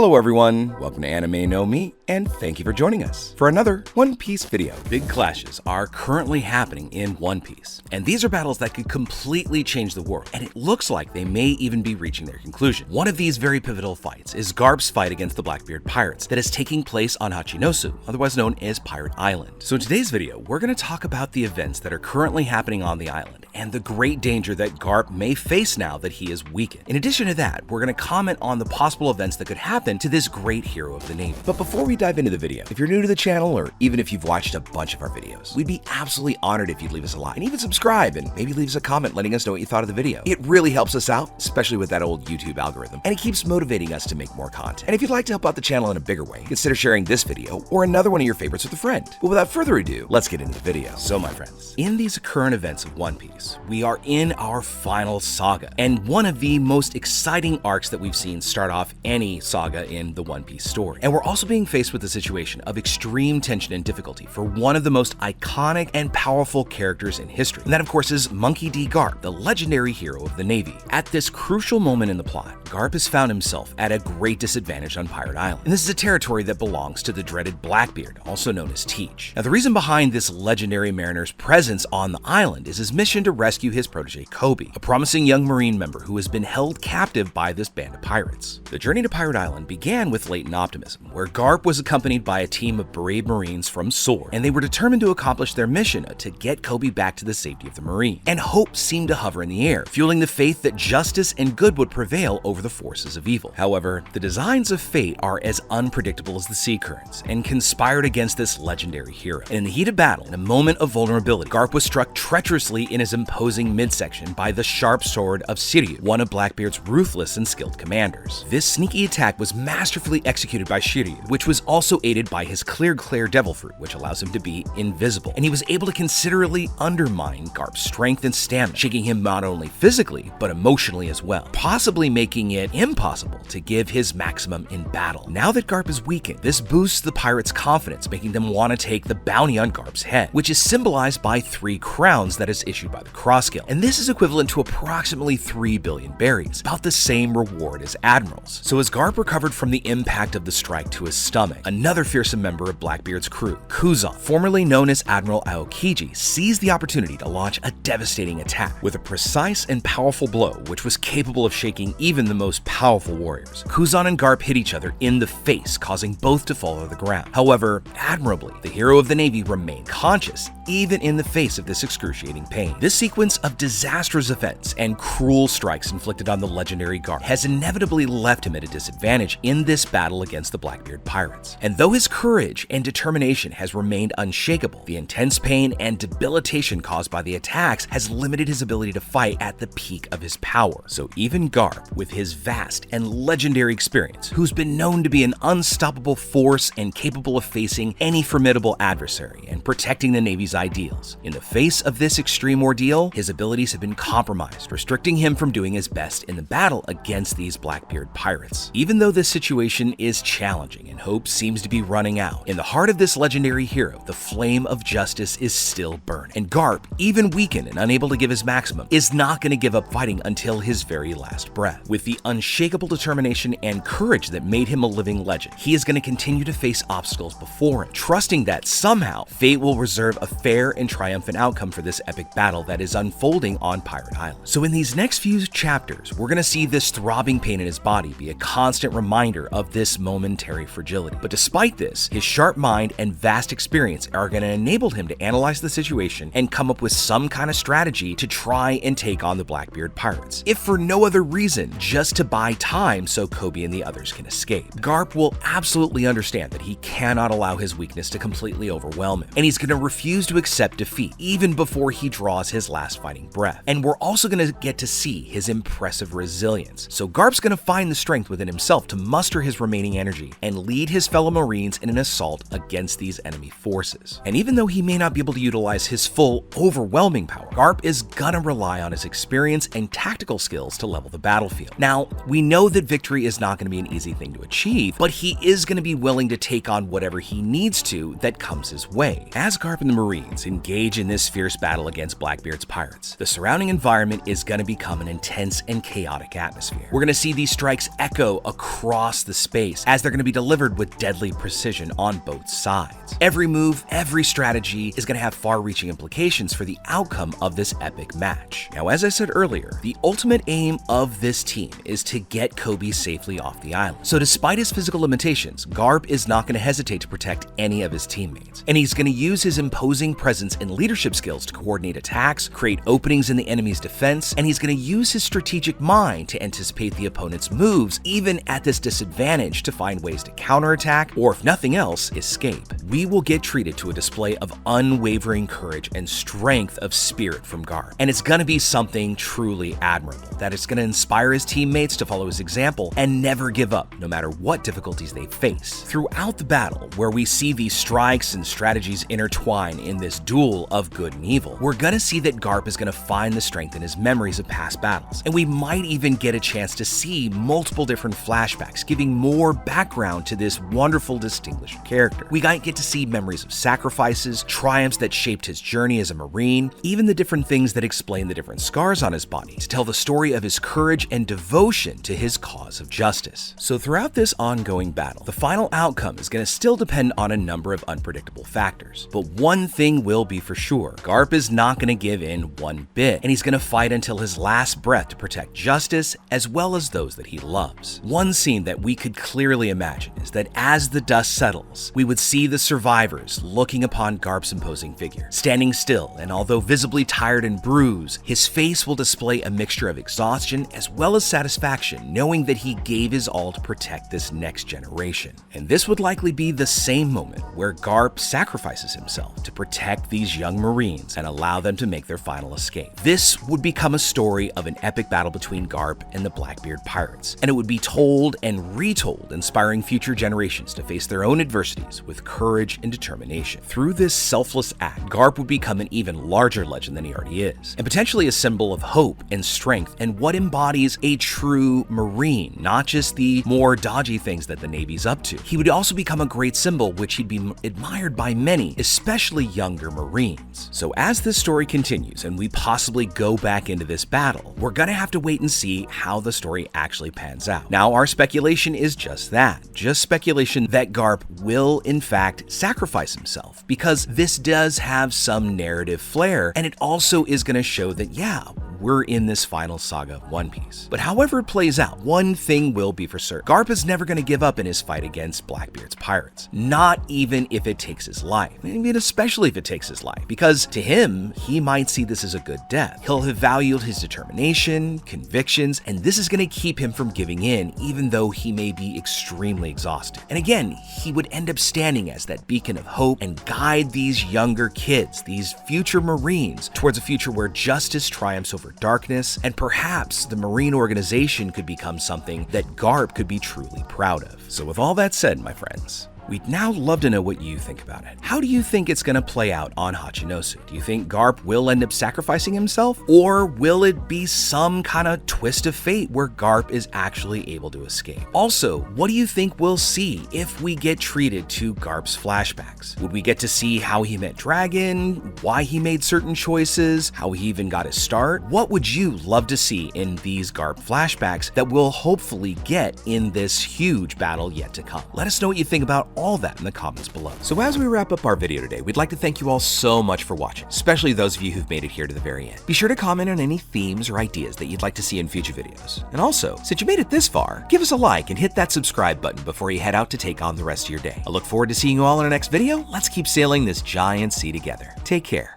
Hello everyone, welcome to Anime No Me, and thank you for joining us for another One Piece video. Big clashes are currently happening in One Piece, and these are battles that could completely change the world, and it looks like they may even be reaching their conclusion. One of these very pivotal fights is Garp's fight against the Blackbeard pirates that is taking place on Hachinosu, otherwise known as Pirate Island. So in today's video, we're going to talk about the events that are currently happening on the island, and the great danger that Garp may face now that he is weakened. In addition to that, we're going to comment on the possible events that could happen to this great hero of the Navy. But before we dive into the video, if you're new to the channel, or even if you've watched a bunch of our videos, we'd be absolutely honored if you'd leave us a like and even subscribe and maybe leave us a comment letting us know what you thought of the video. It really helps us out, especially with that old YouTube algorithm, and it keeps motivating us to make more content. And if you'd like to help out the channel in a bigger way, consider sharing this video or another one of your favorites with a friend. But without further ado, let's get into the video. So my friends, in these current events of One Piece, we are in our final saga, and one of the most exciting arcs that we've seen start off any saga in the One Piece story. And we're also being faced with a situation of extreme tension and difficulty for one of the most iconic and powerful characters in history. And that of course is Monkey D. Garp, the legendary hero of the Navy. At this crucial moment in the plot, Garp has found himself at a great disadvantage on Pirate Island. And this is a territory that belongs to the dreaded Blackbeard, also known as Teach. Now the reason behind this legendary mariner's presence on the island is his mission to rescue his protege Kobe, a promising young Marine member who has been held captive by this band of pirates. The journey to Pirate Island began with latent optimism, where Garp was accompanied by a team of brave Marines from SOAR, and they were determined to accomplish their mission to get Kobe back to the safety of the Marine. And hope seemed to hover in the air, fueling the faith that justice and good would prevail over the forces of evil. However, the designs of fate are as unpredictable as the sea currents, and conspired against this legendary hero. And in the heat of battle, in a moment of vulnerability, Garp was struck treacherously in his imposing midsection by the sharp sword of Shiryu, one of Blackbeard's ruthless and skilled commanders. This sneaky attack was masterfully executed by Shiryu, which was also aided by his clear devil fruit, which allows him to be invisible, and he was able to considerably undermine Garp's strength and stamina, shaking him not only physically, but emotionally as well, possibly making it impossible to give his maximum in battle. Now that Garp is weakened, this boosts the pirates' confidence, making them want to take the bounty on Garp's head, which is symbolized by 3 crowns that is issued by the Crossguild, and this is equivalent to approximately 3 billion berries, about the same reward as admirals. So as Garp recovered from the impact of the strike to his stomach, another fearsome member of Blackbeard's crew, Kuzan, formerly known as Admiral Aokiji, seized the opportunity to launch a devastating attack with a precise and powerful blow which was capable of shaking even the most powerful warriors. Kuzan and Garp hit each other in the face, causing both to fall to the ground. However, admirably, the hero of the Navy remained conscious, even in the face of this excruciating pain. This sequence of disastrous events and cruel strikes inflicted on the legendary Garp has inevitably left him at a disadvantage in this battle against the Blackbeard pirates. And though his courage and determination has remained unshakable, the intense pain and debilitation caused by the attacks has limited his ability to fight at the peak of his power. So even Garp, with his vast and legendary experience, who's been known to be an unstoppable force and capable of facing any formidable adversary and protecting the Navy's ideals, in the face of this extreme ordeal, his abilities have been compromised, restricting him from doing his best in the battle against these Blackbeard pirates. Even though this situation is challenging and hope seems to be running out, in the heart of this legendary hero, the flame of justice is still burning. And Garp, even weakened and unable to give his maximum, is not going to give up fighting until his very last breath. With the unshakable determination and courage that made him a living legend, he is going to continue to face obstacles before him, trusting that somehow fate will reserve a fair and triumphant outcome for this epic battle that is unfolding on Pirate Island. So in these next few chapters, we're going to see this throbbing pain in his body be a constant reminder of this momentary fragility. But despite this, his sharp mind and vast experience are going to enable him to analyze the situation and come up with some kind of strategy to try and take on the Blackbeard pirates, if for no other reason, just to buy time so Kobe and the others can escape. Garp will absolutely understand that he cannot allow his weakness to completely overwhelm him, and he's going to refuse to accept defeat even before he draws his last fighting breath. And we're also going to get to see his impressive resilience. So Garp's going to find the strength within himself to muster his remaining energy and lead his fellow Marines in an assault against these enemy forces. And even though he may not be able to utilize his full, overwhelming power, Garp is gonna rely on his experience and tactical skills to level the battlefield. Now, we know that victory is not gonna be an easy thing to achieve, but he is gonna be willing to take on whatever he needs to that comes his way. As Garp and the Marines engage in this fierce battle against Blackbeard Blackbeard's pirates. The surrounding environment is going to become an intense and chaotic atmosphere. We're going to see these strikes echo across the space as they're going to be delivered with deadly precision on both sides. Every move, every strategy is going to have far-reaching implications for the outcome of this epic match. Now, as I said earlier, the ultimate aim of this team is to get Kobe safely off the island. So despite his physical limitations, Garp is not going to hesitate to protect any of his teammates. And he's going to use his imposing presence and leadership skills to coordinate attacks, create openings in the enemy's defense, and he's going to use his strategic mind to anticipate the opponent's moves, even at this disadvantage, to find ways to counterattack, or if nothing else, escape. We will get treated to a display of unwavering courage and strength of spirit from Garp. And it's going to be something truly admirable, that it's going to inspire his teammates to follow his example and never give up, no matter what difficulties they face. Throughout the battle, where we see these strikes and strategies intertwine in this duel of good and evil, we're going to see that Garp is going to find the strength in his memories of past battles. And we might even get a chance to see multiple different flashbacks, giving more background to this wonderful, distinguished character. We might get to see memories of sacrifices, triumphs that shaped his journey as a Marine, even the different things that explain the different scars on his body, to tell the story of his courage and devotion to his cause of justice. So throughout this ongoing battle, the final outcome is going to still depend on a number of unpredictable factors. But one thing will be for sure: Garp is not going to give in one bit, and he's going to fight until his last breath to protect justice as well as those that he loves. One scene that we could clearly imagine is that as the dust settles, we would see the survivors looking upon Garp's imposing figure, standing still, and although visibly tired and bruised, his face will display a mixture of exhaustion as well as satisfaction, knowing that he gave his all to protect this next generation. And this would likely be the same moment where Garp sacrifices himself to protect these young Marines and allow them to make their final escape. This would become a story of an epic battle between Garp and the Blackbeard pirates, and it would be told and retold, inspiring future generations to face their own adversities with courage and determination. Through this selfless act, Garp would become an even larger legend than he already is, and potentially a symbol of hope and strength and what embodies a true Marine, not just the more dodgy things that the Navy's up to. He would also become a great symbol which he'd be admired by many, especially younger Marines. So as this story continues and we possibly go back into this battle, we're gonna have to wait and see how the story actually pans out. Now, our speculation is just that, just speculation that Garp will in fact sacrifice himself, because this does have some narrative flair, and it also is gonna show that, yeah, we're in this final saga of One Piece. But however it plays out, one thing will be for certain: Garp is never going to give up in his fight against Blackbeard's pirates. Not even if it takes his life. I mean, especially if it takes his life. Because to him, he might see this as a good death. He'll have valued his determination, convictions, and this is going to keep him from giving in, even though he may be extremely exhausted. And again, he would end up standing as that beacon of hope and guide these younger kids, these future Marines, towards a future where justice triumphs over darkness, and perhaps the Marine organization could become something that Garp could be truly proud of. So with all that said, my friends, we'd now love to know what you think about it. How do you think it's going to play out on Hachinosu? Do you think Garp will end up sacrificing himself? Or will it be some kind of twist of fate where Garp is actually able to escape? Also, what do you think we'll see if we get treated to Garp's flashbacks? Would we get to see how he met Dragon, why he made certain choices, how he even got his start? What would you love to see in these Garp flashbacks that we'll hopefully get in this huge battle yet to come? Let us know what you think about all that in the comments below. So as we wrap up our video today, we'd like to thank you all so much for watching, especially those of you who've made it here to the very end. Be sure to comment on any themes or ideas that you'd like to see in future videos. And also, since you made it this far, give us a like and hit that subscribe button before you head out to take on the rest of your day. I look forward to seeing you all in our next video. Let's keep sailing this giant sea together. Take care.